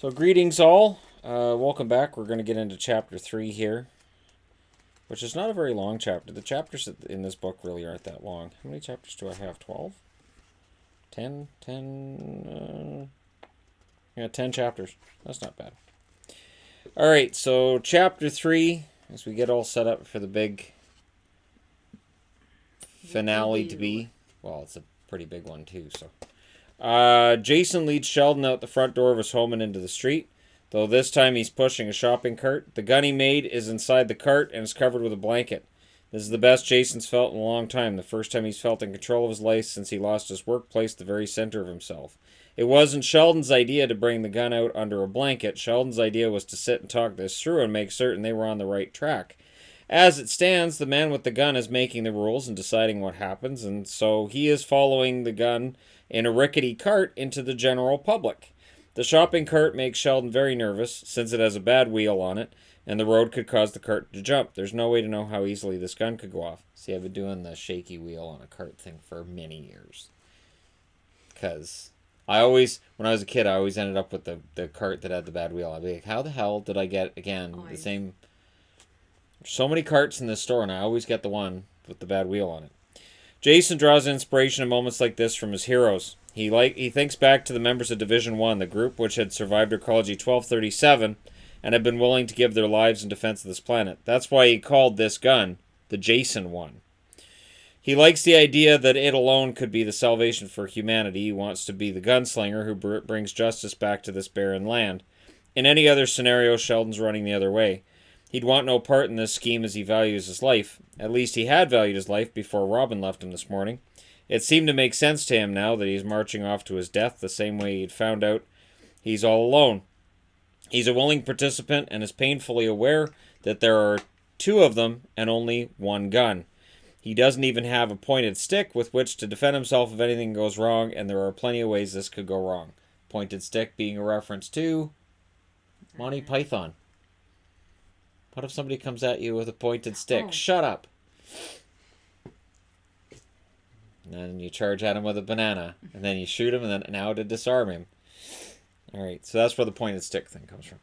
So greetings all. Welcome back. We're going to get into chapter 3 here, which is not a very long chapter. The chapters in this book really aren't that long. How many chapters do I have? 12? 10? 10? Yeah, 10 chapters. That's not bad. Alright, so chapter 3, as we get all set up for the big finale to be. Well, it's a pretty big one too, so. Jason leads Sheldon out the front door of his home and into the street, though this time he's pushing a shopping cart. The gun he made is inside the cart and is covered with a blanket. This is the best Jason's felt in a long time, the first time he's felt in control of his life since he lost his workplace, the very center of himself. It wasn't Sheldon's idea to bring the gun out under a blanket. Sheldon's idea was to sit and talk this through and make certain they were on the right track. As it stands, the man with the gun is making the rules and deciding what happens, and so he is following the gun in a rickety cart into the general public. The shopping cart makes Sheldon very nervous, since it has a bad wheel on it, and the road could cause the cart to jump. There's no way to know how easily this gun could go off. See, I've been doing the shaky wheel on a cart thing for many years. Because when I was a kid, I always ended up with the cart that had the bad wheel. I'd be like, how the hell did I get, the same... So many carts in this store, and I always get the one with the bad wheel on it. Jason draws inspiration in moments like this from his heroes. He thinks back to the members of Division 1, the group which had survived Ecology 1237 and had been willing to give their lives in defense of this planet. That's why he called this gun the Jason 1. He likes the idea that it alone could be the salvation for humanity. He wants to be the gunslinger who brings justice back to this barren land. In any other scenario, Sheldon's running the other way. He'd want no part in this scheme as he values his life. At least he had valued his life before Robin left him this morning. It seemed to make sense to him now that he's marching off to his death the same way he'd found out he's all alone. He's a willing participant and is painfully aware that there are two of them and only one gun. He doesn't even have a pointed stick with which to defend himself if anything goes wrong, and there are plenty of ways this could go wrong. Pointed stick being a reference to Monty Python. What if somebody comes at you with a pointed stick? Oh. Shut up. And then you charge at him with a banana. And then you shoot him, and then now to disarm him. Alright, so that's where the pointed stick thing comes from.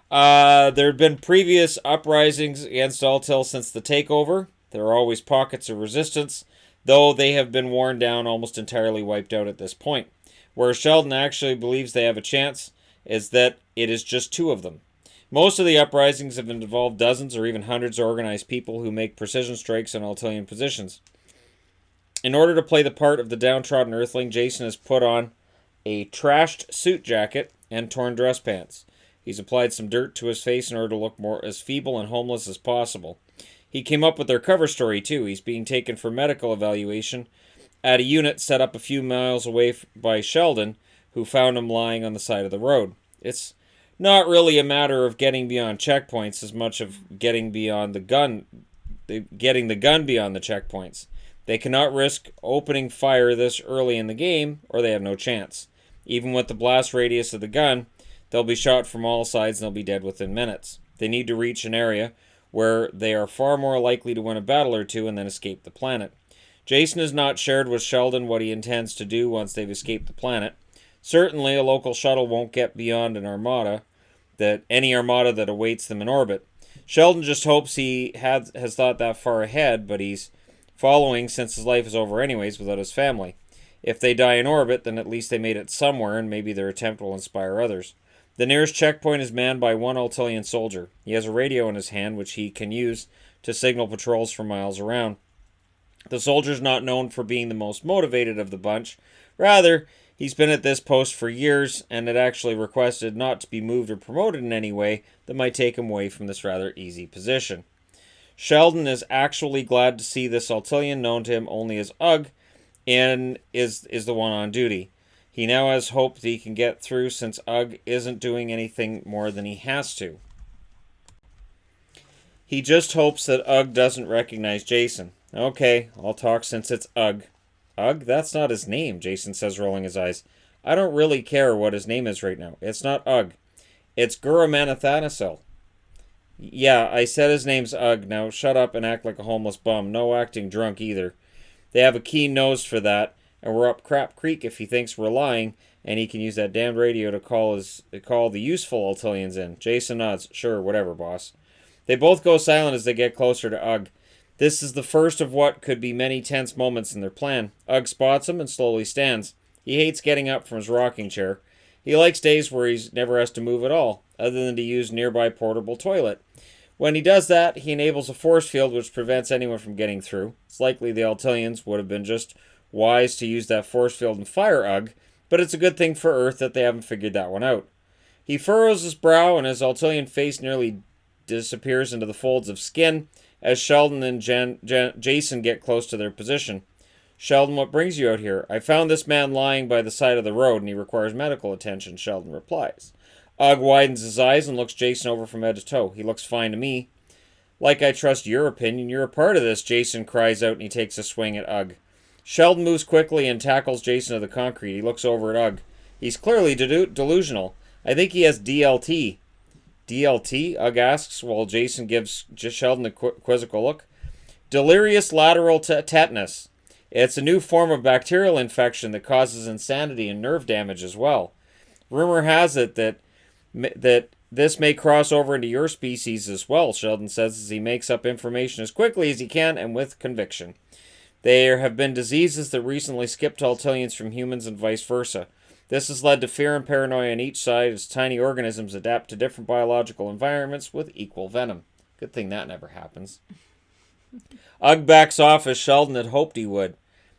There had been previous uprisings against Altil since the takeover. There are always pockets of resistance, though they have been worn down, almost entirely wiped out at this point. Where Sheldon actually believes they have a chance is that it is just two of them. Most of the uprisings have involved dozens or even hundreds of organized people who make precision strikes on Altilian positions. In order to play the part of the downtrodden Earthling, Jason has put on a trashed suit jacket and torn dress pants. He's applied some dirt to his face in order to look more as feeble and homeless as possible. He came up with their cover story too. He's being taken for medical evaluation at a unit set up a few miles away by Sheldon, who found him lying on the side of the road. It's not really a matter of getting beyond checkpoints as much of getting beyond the gun beyond the checkpoints. They cannot risk opening fire this early in the game, or they have no chance. Even with the blast radius of the gun, they'll be shot from all sides and they'll be dead within minutes. They need to reach an area where they are far more likely to win a battle or two and then escape the planet. Jason has not shared with Sheldon what he intends to do once they've escaped the planet. Certainly, a local shuttle won't get beyond any armada that awaits them in orbit. Sheldon just hopes he has thought that far ahead, but he's following since his life is over anyways without his family. If they die in orbit, then at least they made it somewhere, and maybe their attempt will inspire others. The nearest checkpoint is manned by one Altilian soldier. He has a radio in his hand, which he can use to signal patrols for miles around. The soldier's not known for being the most motivated of the bunch. Rather, he's been at this post for years, and had actually requested not to be moved or promoted in any way that might take him away from this rather easy position. Sheldon is actually glad to see this Altilian, known to him only as Ugg, and is the one on duty. He now has hope that he can get through since Ugg isn't doing anything more than he has to. He just hopes that Ugg doesn't recognize Jason. Okay, I'll talk since it's Ugg. Ugg? That's not his name, Jason says, rolling his eyes. I don't really care what his name is right now. It's not Ugg. It's Guru Manathanasil. Yeah, I said his name's Ugg. Now shut up and act like a homeless bum. No acting drunk either. They have a keen nose for that, and we're up Crap Creek if he thinks we're lying, and he can use that damned radio to call the useful Altilians in. Jason nods. Sure, whatever, boss. They both go silent as they get closer to Ugg. This is the first of what could be many tense moments in their plan. Ugg spots him and slowly stands. He hates getting up from his rocking chair. He likes days where he never has to move at all, other than to use nearby portable toilet. When he does that, he enables a force field which prevents anyone from getting through. It's likely the Altilians would have been just wise to use that force field and fire Ugg, but it's a good thing for Earth that they haven't figured that one out. He furrows his brow and his Altilian face nearly disappears into the folds of skin as Sheldon and Jason get close to their position. Sheldon, what brings you out here? I found this man lying by the side of the road and he requires medical attention, Sheldon replies. Ugg widens his eyes and looks Jason over from head to toe. He looks fine to me. Like I trust your opinion, you're a part of this, Jason cries out and he takes a swing at Ugg. Sheldon moves quickly and tackles Jason to the concrete. He looks over at Ugg. He's clearly delusional. I think he has DLT. DLT? Ugg asks while Jason gives Sheldon a quizzical look. Delirious lateral tetanus. It's a new form of bacterial infection that causes insanity and nerve damage as well. Rumor has it that this may cross over into your species as well, Sheldon says as he makes up information as quickly as he can and with conviction. There have been diseases that recently skipped Altilians from humans and vice versa. This has led to fear and paranoia on each side as tiny organisms adapt to different biological environments with equal venom. Good thing that never happens. Ugg backs off as Sheldon had hoped he would.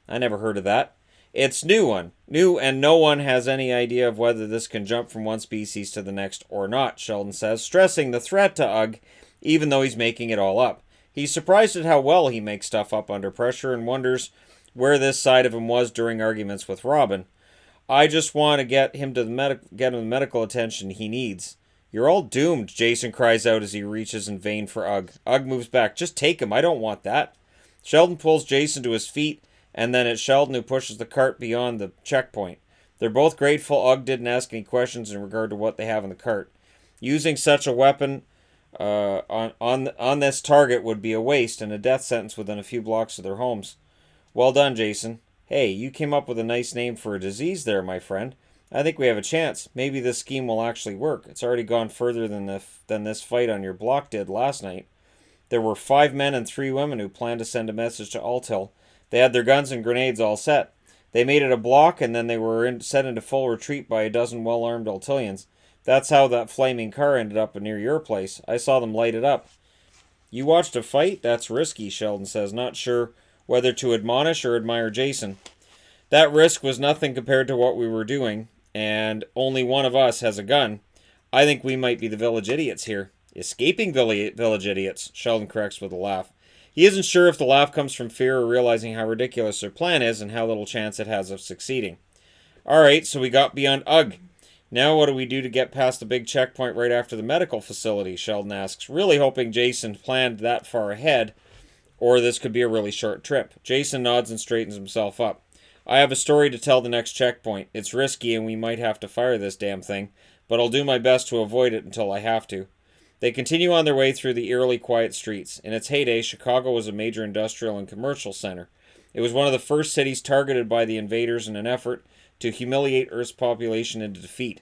I never heard of that. It's new, and no one has any idea of whether this can jump from one species to the next or not, Sheldon says, stressing the threat to Ugg, even though he's making it all up. He's surprised at how well he makes stuff up under pressure and wonders where this side of him was during arguments with Robin. I just want to get him the medical attention he needs. You're all doomed, Jason cries out as he reaches in vain for Ugg. Ugg moves back. Just take him. I don't want that. Sheldon pulls Jason to his feet, and then it's Sheldon who pushes the cart beyond the checkpoint. They're both grateful Ugg didn't ask any questions in regard to what they have in the cart. Using such a weapon on this target would be a waste and a death sentence within a few blocks of their homes. Well done, Jason. Hey, you came up with a nice name for a disease there, my friend. I think we have a chance. Maybe this scheme will actually work. It's already gone further than this fight on your block did last night. There were 5 men and 3 women who planned to send a message to Altil. They had their guns and grenades all set. They made it a block, and then they were set into full retreat by a dozen well-armed Altilians. That's how that flaming car ended up near your place. I saw them light it up. You watched a fight? That's risky, Sheldon says, not sure whether to admonish or admire Jason. That risk was nothing compared to what we were doing, and only one of us has a gun. I think we might be the village idiots here. Escaping village idiots, Sheldon corrects with a laugh. He isn't sure if the laugh comes from fear or realizing how ridiculous their plan is and how little chance it has of succeeding. Alright, so we got beyond Ugg. Now what do we do to get past the big checkpoint right after the medical facility, Sheldon asks, really hoping Jason planned that far ahead, or this could be a really short trip. Jason nods and straightens himself up. I have a story to tell the next checkpoint. It's risky and we might have to fire this damn thing, but I'll do my best to avoid it until I have to. They continue on their way through the eerily quiet streets. In its heyday, Chicago was a major industrial and commercial center. It was one of the first cities targeted by the invaders in an effort to humiliate Earth's population into defeat.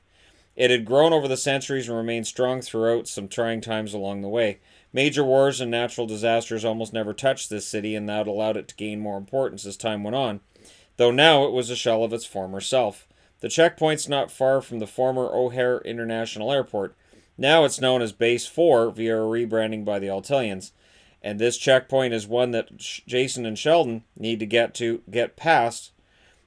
It had grown over the centuries and remained strong throughout some trying times along the way. Major wars and natural disasters almost never touched this city, and that allowed it to gain more importance as time went on, though now it was a shell of its former self. The checkpoint's not far from the former O'Hare International Airport. Now it's known as Base 4 via a rebranding by the Altilians, and this checkpoint is one that Jason and Sheldon need to get past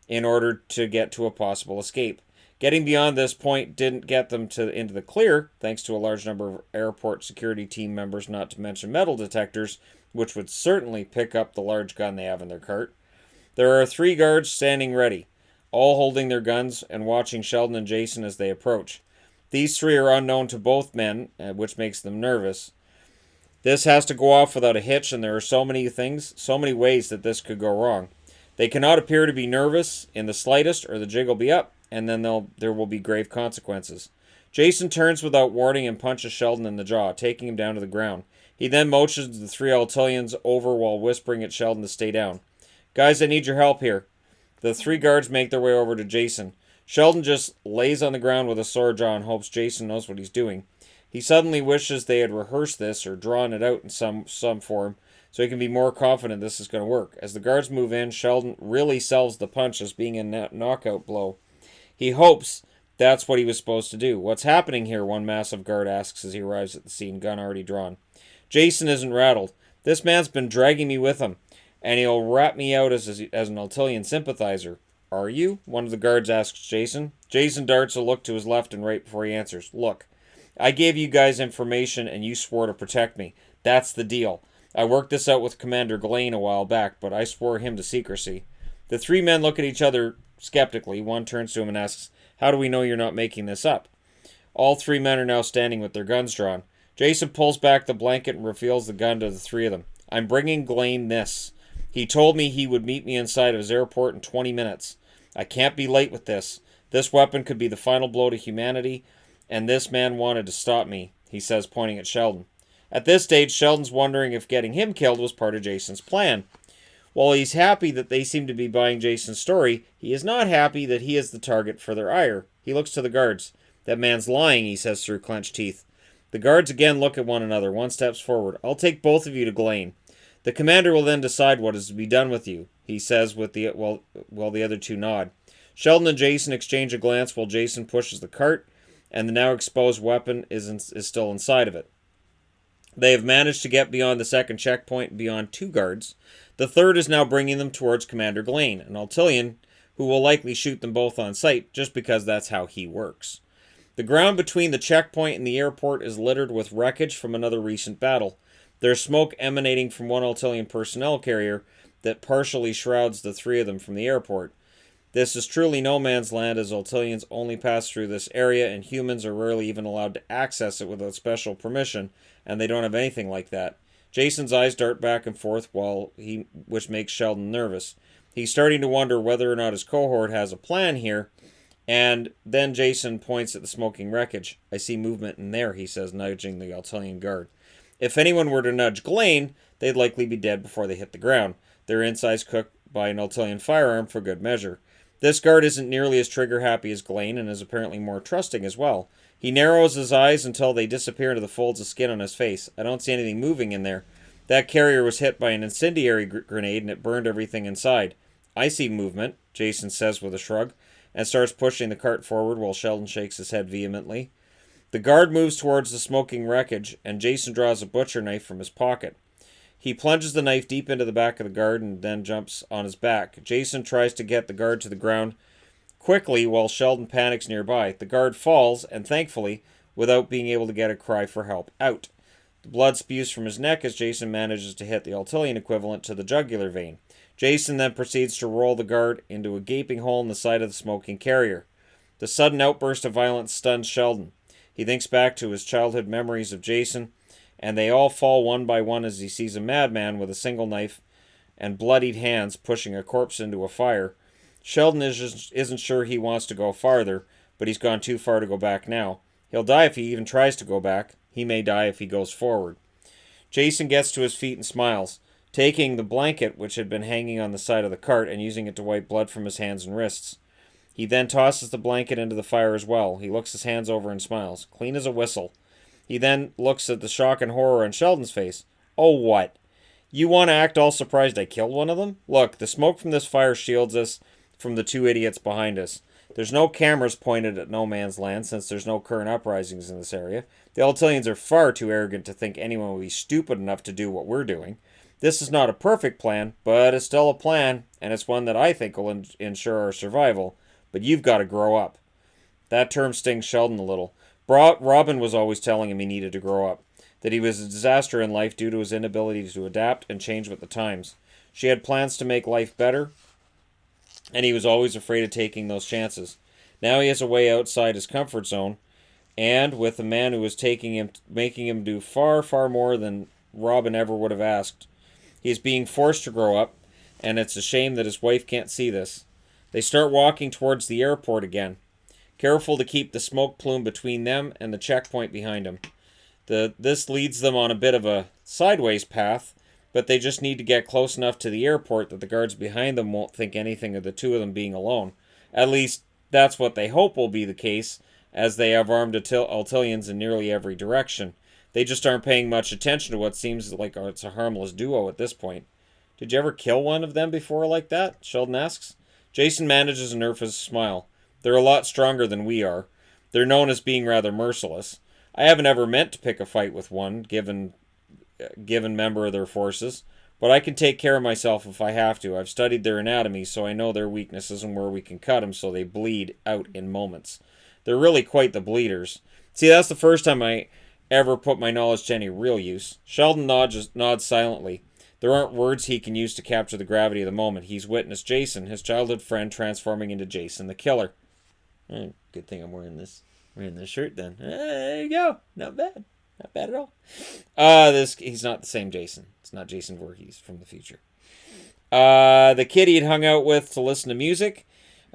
in order to get to a possible escape. Getting beyond this point didn't get them into the clear, thanks to a large number of airport security team members, not to mention metal detectors, which would certainly pick up the large gun they have in their cart. There are 3 guards standing ready, all holding their guns and watching Sheldon and Jason as they approach. These 3 are unknown to both men, which makes them nervous. This has to go off without a hitch, and there are so many ways that this could go wrong. They cannot appear to be nervous in the slightest, or the jig will be up, and then there will be grave consequences. Jason turns without warning and punches Sheldon in the jaw, taking him down to the ground. He then motions the 3 Altilians over while whispering at Sheldon to stay down. Guys, I need your help here. The 3 guards make their way over to Jason. Sheldon just lays on the ground with a sore jaw and hopes Jason knows what he's doing. He suddenly wishes they had rehearsed this or drawn it out in some form so he can be more confident this is going to work. As the guards move in, Sheldon really sells the punch as being a knockout blow. He hopes that's what he was supposed to do. What's happening here? One massive guard asks as he arrives at the scene, gun already drawn. Jason isn't rattled. This man's been dragging me with him, and he'll rat me out as an Altilian sympathizer. Are you? One of the guards asks Jason. Jason darts a look to his left and right before he answers. Look, I gave you guys information and you swore to protect me. That's the deal. I worked this out with Commander Glane a while back, but I swore him to secrecy. The three men look at each other skeptically. One turns to him and asks, how do we know you're not making this up? All three men are now standing with their guns drawn. Jason pulls back the blanket and reveals the gun to the three of them. I'm bringing Glane this. He told me he would meet me inside of his airport in 20 minutes. I can't be late with this. This weapon could be the final blow to humanity, and this man wanted to stop me, he says, pointing at Sheldon. At this stage, Sheldon's wondering if getting him killed was part of Jason's plan. While he's happy that they seem to be buying Jason's story, he is not happy that he is the target for their ire. He looks to the guards. That man's lying, he says through clenched teeth. The guards again look at one another. One steps forward. I'll take both of you to Glane. The commander will then decide what is to be done with you, he says while the other two nod. Sheldon and Jason exchange a glance while Jason pushes the cart, and the now exposed weapon is still inside of it. They have managed to get beyond the second checkpoint and beyond two guards. The third is now bringing them towards Commander Glane, an Altilian who will likely shoot them both on sight just because that's how he works. The ground between the checkpoint and the airport is littered with wreckage from another recent battle. There's smoke emanating from one Altilian personnel carrier that partially shrouds the three of them from the airport. This is truly no man's land, as Altilians only pass through this area and humans are rarely even allowed to access it without special permission, and they don't have anything like that. Jason's eyes dart back and forth which makes Sheldon nervous. He's starting to wonder whether or not his cohort has a plan here, and then Jason points at the smoking wreckage. I see movement in there, he says, nudging the Altilian guard. If anyone were to nudge Glane, they'd likely be dead before they hit the ground. Their insides cooked by an Altilian firearm for good measure. This guard isn't nearly as trigger-happy as Glane and is apparently more trusting as well. He narrows his eyes until they disappear into the folds of skin on his face. I don't see anything moving in there. That carrier was hit by an incendiary grenade and it burned everything inside. I see movement, Jason says with a shrug, and starts pushing the cart forward while Sheldon shakes his head vehemently. The guard moves towards the smoking wreckage, and Jason draws a butcher knife from his pocket. He plunges the knife deep into the back of the guard and then jumps on his back. Jason tries to get the guard to the ground quickly while Sheldon panics nearby. The guard falls, and thankfully, without being able to get a cry for help out. The blood spews from his neck as Jason manages to hit the Altilian equivalent to the jugular vein. Jason then proceeds to roll the guard into a gaping hole in the side of the smoking carrier. The sudden outburst of violence stuns Sheldon. He thinks back to his childhood memories of Jason, and they all fall one by one as he sees a madman with a single knife and bloodied hands pushing a corpse into a fire. Sheldon isn't sure he wants to go farther, but he's gone too far to go back now. He'll die if he even tries to go back. He may die if he goes forward. Jason gets to his feet and smiles, taking the blanket which had been hanging on the side of the cart and using it to wipe blood from his hands and wrists. He then tosses the blanket into the fire as well. He looks his hands over and smiles, clean as a whistle. He then looks at the shock and horror on Sheldon's face. Oh, what? You want to act all surprised I killed one of them? Look, the smoke from this fire shields us from the two idiots behind us. There's no cameras pointed at no man's land since there's no current uprisings in this area. The Altilians are far too arrogant to think anyone would be stupid enough to do what we're doing. This is not a perfect plan, but it's still a plan, and it's one that I think will ensure our survival. But you've got to grow up. That term stings Sheldon a little. Robin was always telling him he needed to grow up, that he was a disaster in life due to his inability to adapt and change with the times. She had plans to make life better, and he was always afraid of taking those chances. Now he has a way outside his comfort zone, and with a man who was making him do far, far more than Robin ever would have asked. He is being forced to grow up, and it's a shame that his wife can't see this. They start walking towards the airport again, careful to keep the smoke plume between them and the checkpoint behind them. This leads them on a bit of a sideways path, but they just need to get close enough to the airport that the guards behind them won't think anything of the two of them being alone. At least, that's what they hope will be the case, as they have armed Altillians in nearly every direction. They just aren't paying much attention to what seems like it's a harmless duo at this point. Did you ever kill one of them before like that? Sheldon asks. Jason manages a nervous smile. They're a lot stronger than we are. They're known as being rather merciless. I haven't ever meant to pick a fight with one, given member of their forces, but I can take care of myself if I have to. I've studied their anatomy, so I know their weaknesses and where we can cut them so they bleed out in moments. They're really quite the bleeders. See, that's the first time I ever put my knowledge to any real use. Sheldon nods silently. There aren't words he can use to capture the gravity of the moment. He's witnessed Jason, his childhood friend, transforming into Jason the Killer. Good thing I'm wearing this shirt then. There you go. Not bad. Not bad at all. He's not the same Jason. It's not Jason Voorhees from the future. The kid he'd hung out with to listen to music,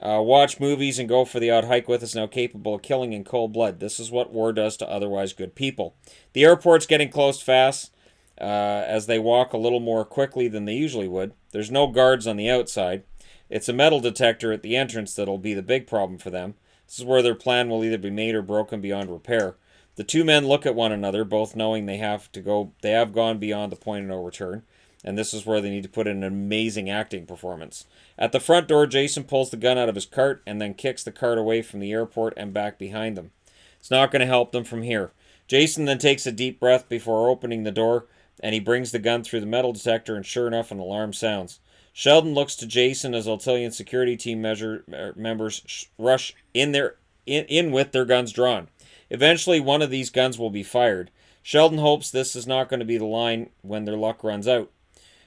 watch movies, and go for the odd hike with is now capable of killing in cold blood. This is what war does to otherwise good people. The airport's getting close fast as they walk a little more quickly than they usually would. There's no guards on the outside. It's a metal detector at the entrance that'll be the big problem for them. This is where their plan will either be made or broken beyond repair. The two men look at one another, both knowing they have gone beyond the point of no return, and this is where they need to put in an amazing acting performance. At the front door, Jason pulls the gun out of his cart and then kicks the cart away from the airport and back behind them. It's not going to help them from here. Jason then takes a deep breath before opening the door, and he brings the gun through the metal detector, and sure enough, an alarm sounds. Sheldon looks to Jason as Altillian security team members rush in with their guns drawn. Eventually, one of these guns will be fired. Sheldon hopes this is not going to be the line when their luck runs out.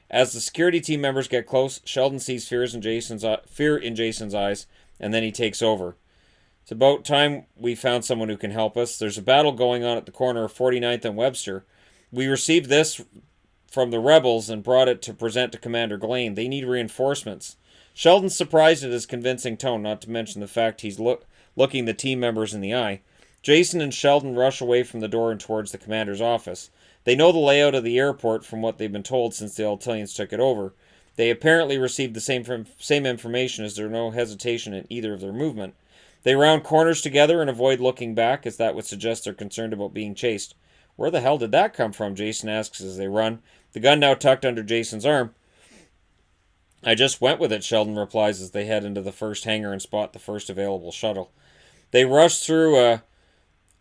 As the security team members get close, Sheldon sees fear in Jason's eyes, and then he takes over. It's about time we found someone who can help us. There's a battle going on at the corner of 49th and Webster. We received this from the rebels and brought it to present to Commander Glane. They need reinforcements. Sheldon's surprised at his convincing tone, not to mention the fact he's looking the team members in the eye. Jason and Sheldon rush away from the door and towards the commander's office. They know the layout of the airport from what they've been told since the Altillians took it over. They apparently received the same information, as there's no hesitation in either of their movement. They round corners together and avoid looking back, as that would suggest they're concerned about being chased. Where the hell did that come from? Jason asks as they run, the gun now tucked under Jason's arm. I just went with it, Sheldon replies as they head into the first hangar and spot the first available shuttle. They rush through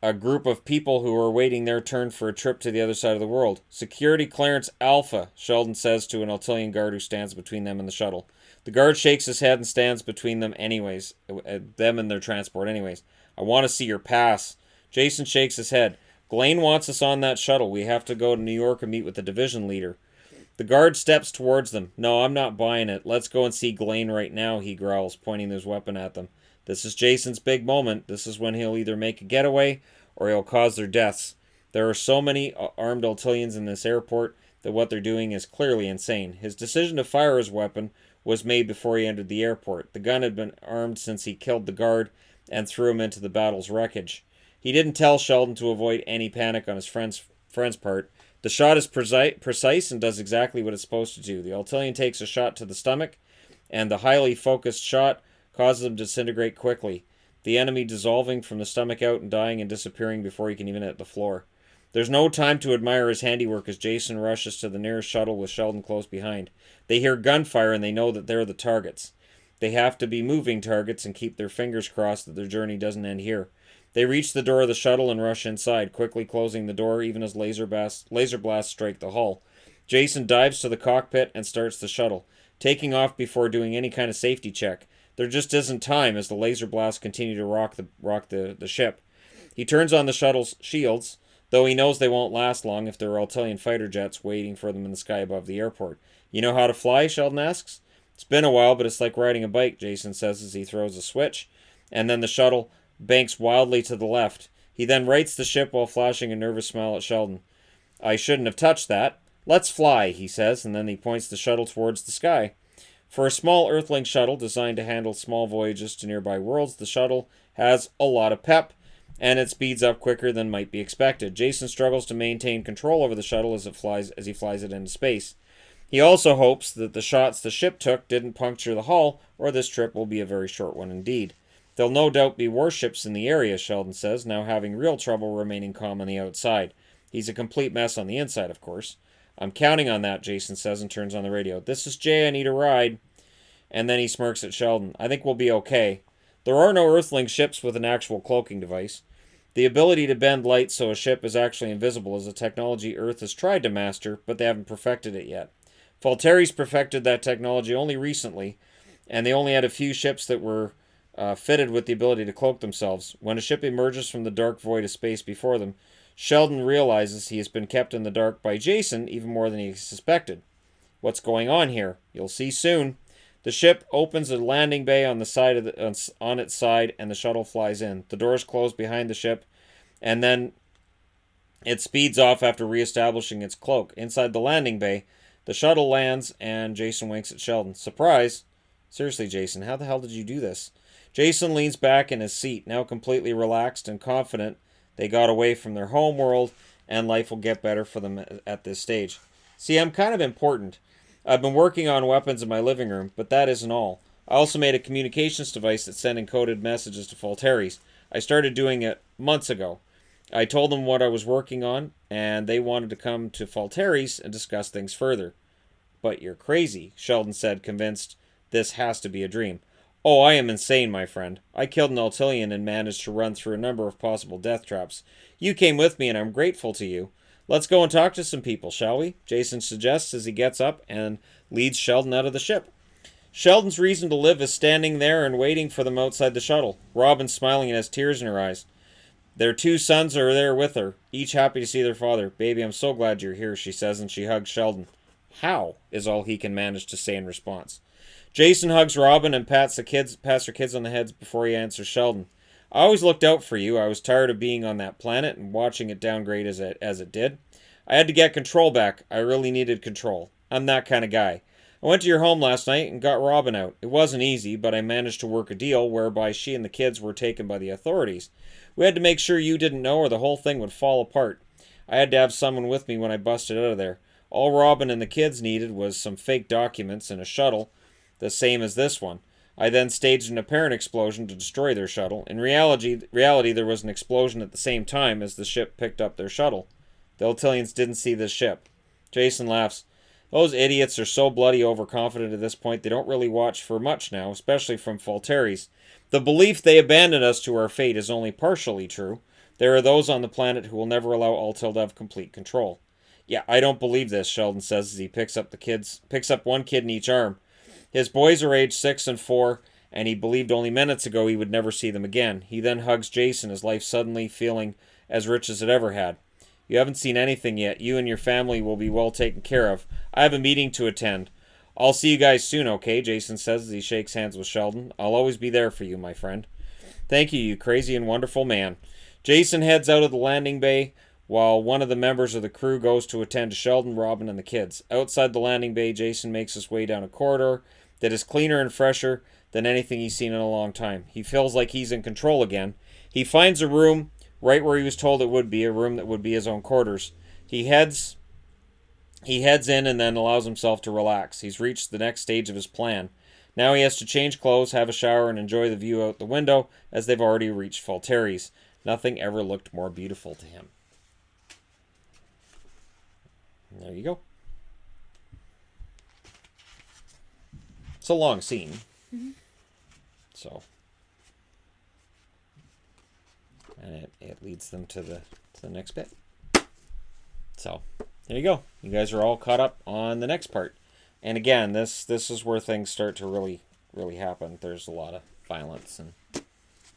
a group of people who are waiting their turn for a trip to the other side of the world. Security clearance Alpha, Sheldon says to an Altillian guard who stands between them and the shuttle. The guard shakes his head and stands between them them and their transport anyways. I want to see your pass. Jason shakes his head. Glane wants us on that shuttle. We have to go to New York and meet with the division leader. The guard steps towards them. No, I'm not buying it. Let's go and see Glane right now, he growls, pointing his weapon at them. This is Jason's big moment. This is when he'll either make a getaway or he'll cause their deaths. There are so many armed Altillians in this airport that what they're doing is clearly insane. His decision to fire his weapon was made before he entered the airport. The gun had been armed since he killed the guard and threw him into the battle's wreckage. He didn't tell Sheldon to avoid any panic on his friend's part. The shot is precise and does exactly what it's supposed to do. The Altillian takes a shot to the stomach, and the highly focused shot causes him to disintegrate quickly, the enemy dissolving from the stomach out and dying and disappearing before he can even hit the floor. There's no time to admire his handiwork as Jason rushes to the nearest shuttle with Sheldon close behind. They hear gunfire and they know that they're the targets. They have to be moving targets and keep their fingers crossed that their journey doesn't end here. They reach the door of the shuttle and rush inside, quickly closing the door even as laser blasts strike the hull. Jason dives to the cockpit and starts the shuttle, taking off before doing any kind of safety check. There just isn't time as the laser blasts continue to rock the ship. He turns on the shuttle's shields, though he knows they won't last long if there are Altillian fighter jets waiting for them in the sky above the airport. You know how to fly? Sheldon asks. It's been a while, but it's like riding a bike, Jason says as he throws a switch, and then the shuttle banks wildly to the left. He then rights the ship while flashing a nervous smile at Sheldon. I shouldn't have touched that. Let's fly, he says, and then he points the shuttle towards the sky. For a small Earthling shuttle designed to handle small voyages to nearby worlds, the shuttle has a lot of pep, and it speeds up quicker than might be expected. Jason struggles to maintain control over the shuttle as he flies it into space. He also hopes that the shots the ship took didn't puncture the hull, or this trip will be a very short one indeed. There'll no doubt be warships in the area, Sheldon says, now having real trouble remaining calm on the outside. He's a complete mess on the inside, of course. I'm counting on that, Jason says and turns on the radio. This is Jay, I need a ride. And then he smirks at Sheldon. I think we'll be okay. There are no Earthling ships with an actual cloaking device. The ability to bend light so a ship is actually invisible is a technology Earth has tried to master, but they haven't perfected it yet. Falteri's perfected that technology only recently, and they only had a few ships that were fitted with the ability to cloak themselves. When a ship emerges from the dark void of space before them, Sheldon realizes he has been kept in the dark by Jason even more than he suspected. What's going on here? You'll see soon. The ship opens a landing bay on its side, and the shuttle flies in. The doors close behind the ship, and then it speeds off after reestablishing its cloak. Inside the landing bay, the shuttle lands, and Jason winks at Sheldon. Surprise! Seriously, Jason, how the hell did you do this? Jason leans back in his seat, now completely relaxed and confident they got away from their home world, and life will get better for them at this stage. See, I'm kind of important. I've been working on weapons in my living room, but that isn't all. I also made a communications device that sent encoded messages to Falteris. I started doing it months ago. I told them what I was working on, and they wanted to come to Falteris and discuss things further. But you're crazy, Sheldon said, convinced this has to be a dream. Oh, I am insane, my friend. I killed an Altilian and managed to run through a number of possible death traps. You came with me, and I'm grateful to you. Let's go and talk to some people, shall we? Jason suggests as he gets up and leads Sheldon out of the ship. Sheldon's reason to live is standing there and waiting for them outside the shuttle. Robin's smiling and has tears in her eyes. Their two sons are there with her, each happy to see their father. Baby, I'm so glad you're here, she says, and she hugs Sheldon. How? Is all he can manage to say in response. Jason hugs Robin and pats her kids on the heads before he answers Sheldon. I always looked out for you. I was tired of being on that planet and watching it downgrade as it did. I had to get control back. I really needed control. I'm that kind of guy. I went to your home last night and got Robin out. It wasn't easy, but I managed to work a deal whereby she and the kids were taken by the authorities. We had to make sure you didn't know or the whole thing would fall apart. I had to have someone with me when I busted out of there. All Robin and the kids needed was some fake documents and a shuttle, the same as this one. I then staged an apparent explosion to destroy their shuttle. In reality, there was an explosion at the same time as the ship picked up their shuttle. The Altilians didn't see this ship. Jason laughs. Those idiots are so bloody overconfident at this point they don't really watch for much now, especially from Falteris. The belief they abandoned us to our fate is only partially true. There are those on the planet who will never allow Altil to have complete control. Yeah, I don't believe this, Sheldon says as he picks up one kid in each arm. His boys are aged 6 and 4, and he believed only minutes ago he would never see them again. He then hugs Jason, his life suddenly feeling as rich as it ever had. You haven't seen anything yet. You and your family will be well taken care of. I have a meeting to attend. I'll see you guys soon, okay? Jason says as he shakes hands with Sheldon. I'll always be there for you, my friend. Thank you, you crazy and wonderful man. Jason heads out of the landing bay while one of the members of the crew goes to attend to Sheldon, Robin, and the kids. Outside the landing bay, Jason makes his way down a corridor that is cleaner and fresher than anything he's seen in a long time. He feels like he's in control again. He finds a room right where he was told it would be, a room that would be his own quarters. He heads in and then allows himself to relax. He's reached the next stage of his plan. Now he has to change clothes, have a shower, and enjoy the view out the window as they've already reached Falteris. Nothing ever looked more beautiful to him. And there you go. It's a long scene. Mm-hmm. So, and it leads them to the next bit. So, there you go. You guys are all caught up on the next part. And again, this is where things start to really, really happen. There's a lot of violence and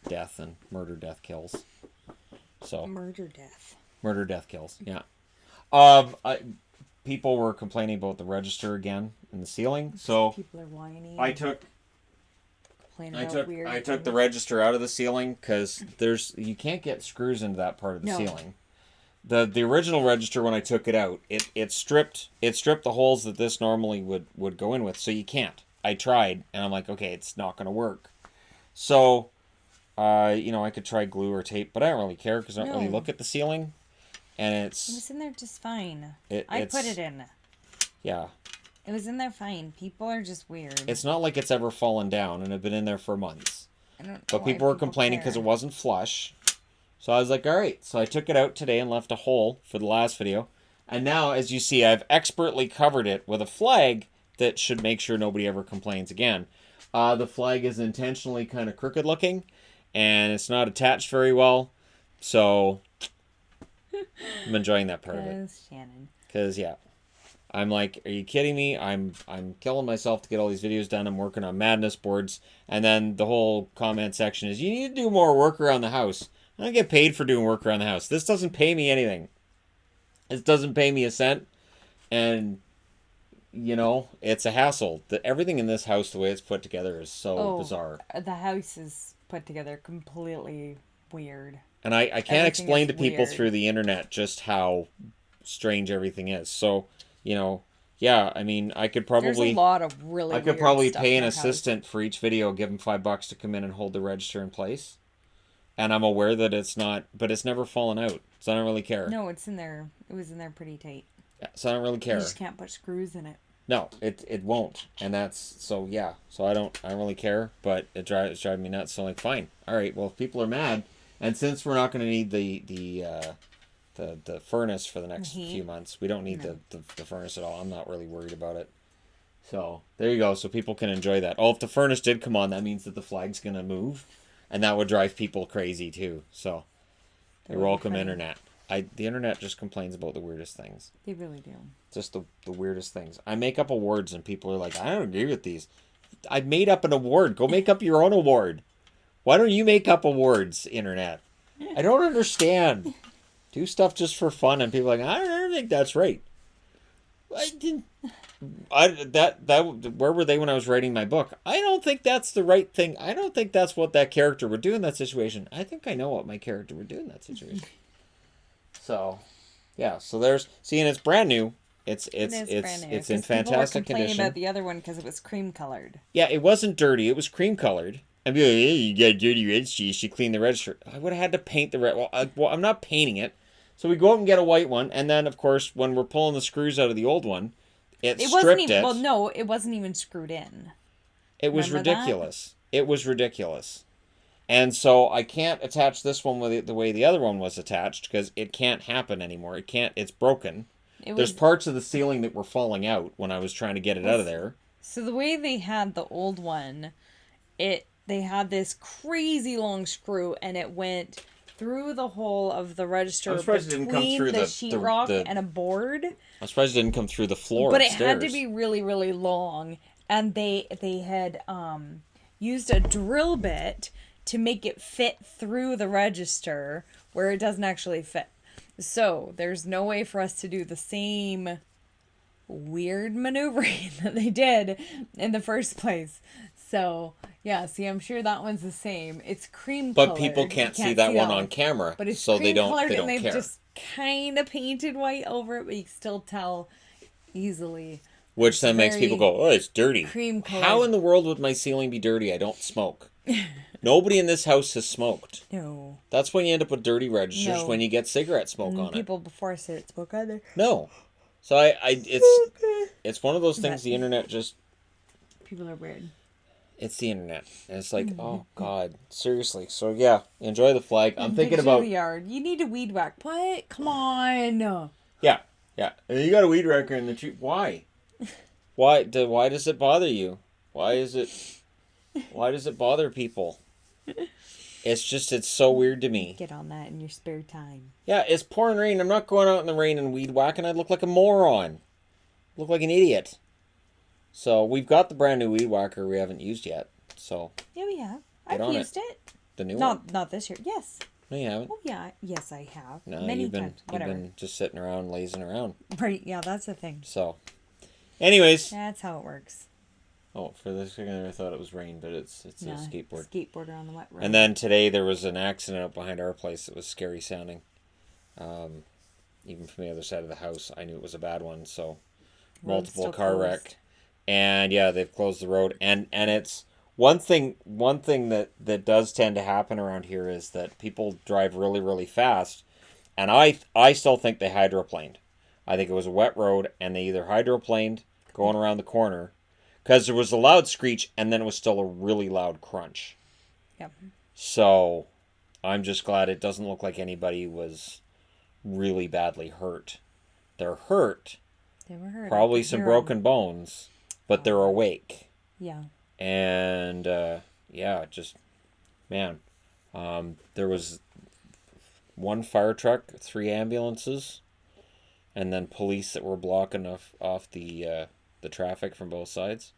death and murder, death, kills. So murder, death, kills. Yeah. People were complaining about the register again in the ceiling. So people are whining. I took the register out of the ceiling because you can't get screws into that part of the ceiling. The original register, when I took it out, it stripped the holes that this normally would go in with, so you can't. I tried, and I'm like, okay, it's not going to work. So, I could try glue or tape, but I don't really care because I don't really look at the ceiling. And It was in there just fine. I put it in. Yeah. It was in there fine. People are just weird. It's not like it's ever fallen down, and it's been in there for months. But people were complaining because it wasn't flush. So I was like, all right. So I took it out today and left a hole for the last video. And now, as you see, I've expertly covered it with a flag that should make sure nobody ever complains again. The flag is intentionally kind of crooked looking, and it's not attached very well. So I'm enjoying that part of it. Shannon. Because, yeah. I'm like, are you kidding me? I'm killing myself to get all these videos done. I'm working on madness boards. And then the whole comment section is, you need to do more work around the house. I don't get paid for doing work around the house. This doesn't pay me anything. It doesn't pay me a cent. And, you know, it's a hassle. Everything in this house, the way it's put together, is so bizarre. The house is put together completely weird. And I can't explain to people through the internet just how strange everything is. So, you know, yeah, I mean, I could probably... There's a lot of really weird stuff pay an assistant for each video, give him $5 to come in and hold the register in place. And I'm aware that it's not, but it's never fallen out, so I don't really care. No, it's in there. It was in there pretty tight. Yeah, so I don't really care. You just can't put screws in it. No, it won't, and that's so yeah. So I don't really care, but it's driving me nuts. So I'm like, fine, all right. Well, if people are mad, and since we're not going to need the furnace for the next few months, we don't need the furnace at all. I'm not really worried about it. So there you go. So people can enjoy that. Oh, if the furnace did come on, that means that the flag's going to move. And that would drive people crazy too. So, you're welcome, internet. The internet just complains about the weirdest things. They really do. Just the weirdest things. I make up awards and people are like, I don't agree with these. I made up an award. Go make up your own award. Why don't you make up awards, internet? I don't understand. Do stuff just for fun and people are like, I don't think that's right. I didn't. Where were they when I was writing my book? I don't think that's the right thing. I don't think that's what that character would do in that situation. I think I know what my character would do in that situation. So, yeah. So there's and it's brand new. It's brand new. It's in fantastic condition. People were complaining about the other one because it was cream colored. Yeah, it wasn't dirty. It was cream colored. I'd be like, hey, you got dirty register. You should clean the register. I would have had to paint the well, I'm not painting it. So we go out and get a white one, and then of course when we're pulling the screws out of the old one. It wasn't even, well, no, it wasn't even screwed in. It was ridiculous. It was ridiculous. And so I can't attach this one with the way the other one was attached because it can't happen anymore. It's broken. There's parts of the ceiling that were falling out when I was trying to get it out of there. So the way they had the old one, they had this crazy long screw and it went through the hole of the register between the sheetrock and a board. I'm surprised it didn't come through the floor But upstairs. It had to be really, really long. And they had used a drill bit to make it fit through the register where it doesn't actually fit. So there's no way for us to do the same weird maneuvering that they did in the first place. So, yeah, see, I'm sure that one's the same. It's cream colored. But people can't see that one on camera, but it's so they don't and they've care. Just kind of painted white over it, but you can still tell easily. Which then makes people go, oh, it's dirty. Cream colored. How in the world would my ceiling be dirty? I don't smoke. Nobody in this house has smoked. No. That's when you end up with dirty registers, when you get cigarette smoke on it. People before cigarette smoke either. No. So it's one of those things the internet just... People are weird. It's the internet. And it's like, oh, God. Seriously. So, yeah. Enjoy the flag. I'm thinking about... the yard. You need a weed whack. What? Come on. Yeah. Yeah. And you got a weed whacker in the tree. Why? Why does it bother you? Why does it bother people? It's so weird to me. Get on that in your spare time. Yeah, it's pouring rain. I'm not going out in the rain and weed whacking. I'd look like a moron. Look like an idiot. So we've got the brand new weed whacker we haven't used yet. So yeah, we have. I've used it. The new one? Not this year. Yes. No, you haven't. Oh yeah. Yes, I have. No, many times. Whatever. You've been just sitting around, lazing around. Right. Yeah, that's the thing. So, anyways. That's how it works. Oh, for this second I thought it was rain, but it's a skateboard. Skateboarder on the wet road. And then today there was an accident up behind our place that was scary sounding. Even from the other side of the house, I knew it was a bad one. So, multiple car wreck, and yeah, they've closed the road. And it's one thing that does tend to happen around here is that people drive really, really fast, and I still think they hydroplaned. I think it was a wet road, and they either hydroplaned going around the corner. Because there was a loud screech, and then it was still a really loud crunch. Yep. So I'm just glad it doesn't look like anybody was really badly hurt. They're hurt, They were hurt. probably some broken bones, but they're awake. Yeah. And yeah, just man, there was one fire truck, 3 ambulances, and then police that were blocking off the traffic from both sides.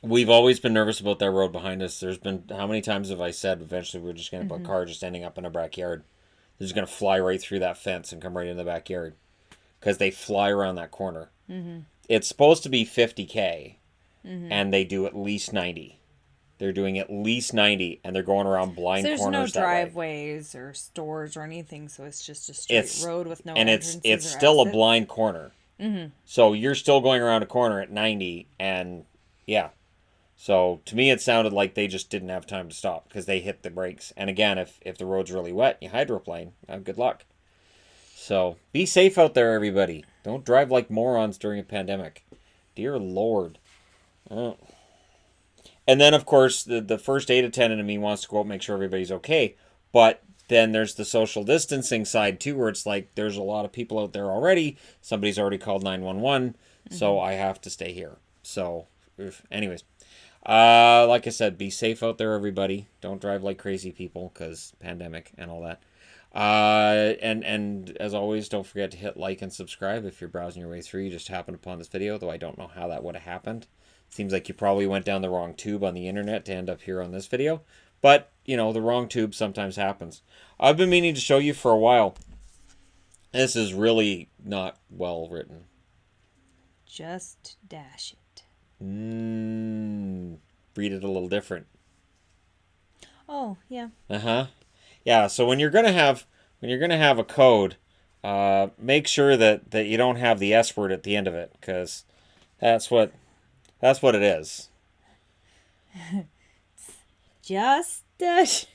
We've always been nervous about that road behind us. There's been, how many times have I said eventually we're just going to put a car just ending up in a backyard? They're just going to fly right through that fence and come right in the backyard because they fly around that corner. Mm-hmm. It's supposed to be 50K, and they do at least 90. They're doing at least 90, and they're going around blind There's corners no that way. driveways or stores or anything, so it's just a straight road with no and entrances it's or still a exits. blind corner. Mm-hmm. So you're still going around a corner at 90, and yeah. So to me, it sounded like they just didn't have time to stop because they hit the brakes. And again, if the road's really wet, you hydroplane. Good luck. So be safe out there, everybody. Don't drive like morons during a pandemic. Dear Lord. Oh. And then, of course, the first aid attendant in me wants to go out and make sure everybody's okay. But then there's the social distancing side, too, where it's like there's a lot of people out there already. Somebody's already called 911, so I have to stay here. So, anyways. Like I said, be safe out there, everybody. Don't drive like crazy people, because pandemic and all that. And as always, don't forget to hit like and subscribe if you're browsing your way through. You just happened upon this video, though I don't know how that would have happened. Seems like you probably went down the wrong tube on the internet to end up here on this video. But, you know, the wrong tube sometimes happens. I've been meaning to show you for a while. This is really not well written. Just dash it. Read it a little different. Oh, yeah. Yeah, so when you're gonna have a code, make sure that you don't have the S word at the end of it, because that's what it is. Just dash.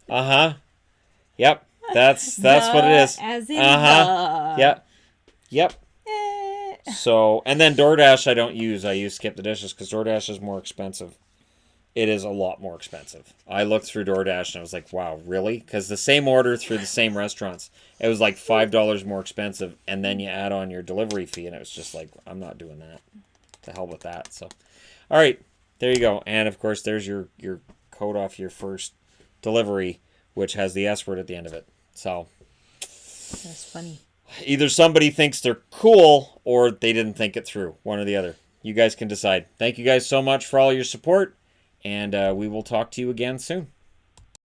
Yep. That's what it is. As in Yep. So, and then DoorDash I don't use. I use Skip the Dishes because DoorDash is more expensive. It is a lot more expensive. I looked through DoorDash and I was like, wow, really? Because the same order through the same restaurants, it was like $5 more expensive, and then you add on your delivery fee, and it was just like, I'm not doing that. To hell with that. So, all right, there you go. And of course, there's your code off your first delivery, which has the S word at the end of it. So, That's funny. Either somebody thinks they're cool or they didn't think it through. One or the other. You guys can decide. Thank you guys so much for all your support, and we will talk to you again soon.